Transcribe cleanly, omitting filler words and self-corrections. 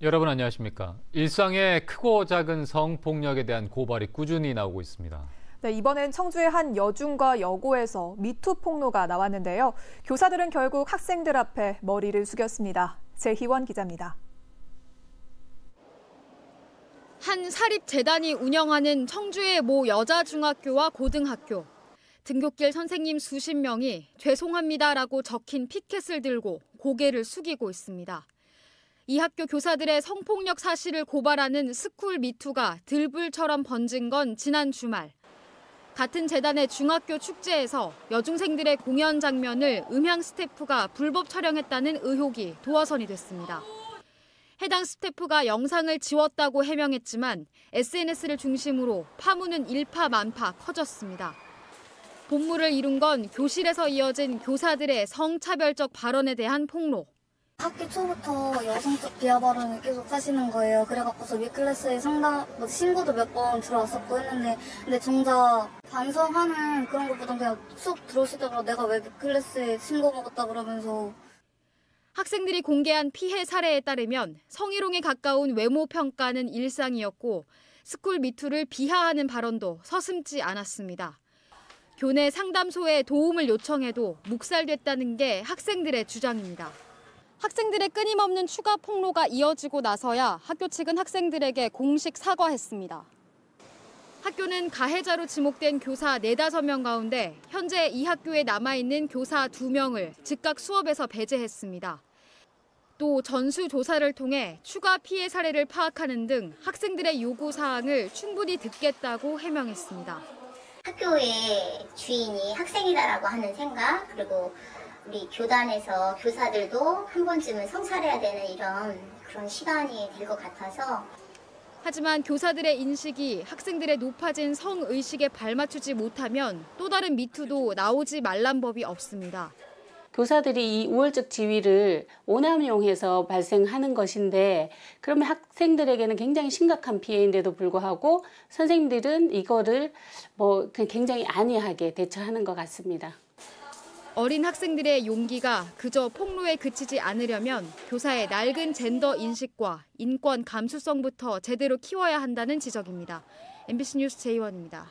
여러분 안녕하십니까? 일상의 크고 작은 성폭력에 대한 고발이 꾸준히 나오고 있습니다. 네, 이번엔 청주의 한 여중과 여고에서 미투 폭로가 나왔는데요. 교사들은 결국 학생들 앞에 머리를 숙였습니다. 재희원 기자입니다. 한 사립재단이 운영하는 청주의 모 여자중학교와 고등학교. 등굣길 선생님 수십 명이 죄송합니다라고 적힌 피켓을 들고 고개를 숙이고 있습니다. 이 학교 교사들의 성폭력 사실을 고발하는 스쿨 미투가 들불처럼 번진 건 지난 주말. 같은 재단의 중학교 축제에서 여중생들의 공연 장면을 음향 스태프가 불법 촬영했다는 의혹이 도화선이 됐습니다. 해당 스태프가 영상을 지웠다고 해명했지만 SNS를 중심으로 파문은 일파만파 커졌습니다. 본물을 이룬 건 교실에서 이어진 교사들의 성차별적 발언에 대한 폭로. 학기 초부터 여성적 비하 발언을 계속 하시는 거예요. 그래갖고서 윗클래스에 신고도 몇 번 들어왔었고 했는데, 근데 정작 반성하는 그런 것보단 그냥 수업 들어오시다가 내가 왜 윗클래스에 신고 먹었다 그러면서. 학생들이 공개한 피해 사례에 따르면 성희롱에 가까운 외모 평가는 일상이었고 스쿨 미투를 비하하는 발언도 서슴지 않았습니다. 교내 상담소에 도움을 요청해도 묵살됐다는 게 학생들의 주장입니다. 학생들의 끊임없는 추가 폭로가 이어지고 나서야 학교 측은 학생들에게 공식 사과했습니다. 학교는 가해자로 지목된 교사 4-5명 가운데 현재 이 학교에 남아있는 교사 2명을 즉각 수업에서 배제했습니다. 또 전수조사를 통해 추가 피해 사례를 파악하는 등 학생들의 요구사항을 충분히 듣겠다고 해명했습니다. 학교의 주인이 학생이다라고 하는 생각, 그리고 우리 교단에서 교사들도 한 번쯤은 성찰해야 되는 그런 시간이 될 것 같아서. 하지만 교사들의 인식이 학생들의 높아진 성의식에 발맞추지 못하면 또 다른 미투도 나오지 말란 법이 없습니다. 교사들이 이 우월적 지위를 오남용해서 발생하는 것인데 그러면 학생들에게는 굉장히 심각한 피해인데도 불구하고 선생님들은 이거를 굉장히 안이하게 대처하는 것 같습니다. 어린 학생들의 용기가 그저 폭로에 그치지 않으려면 교사의 낡은 젠더 인식과 인권 감수성부터 제대로 키워야 한다는 지적입니다. MBC 뉴스 재희원입니다.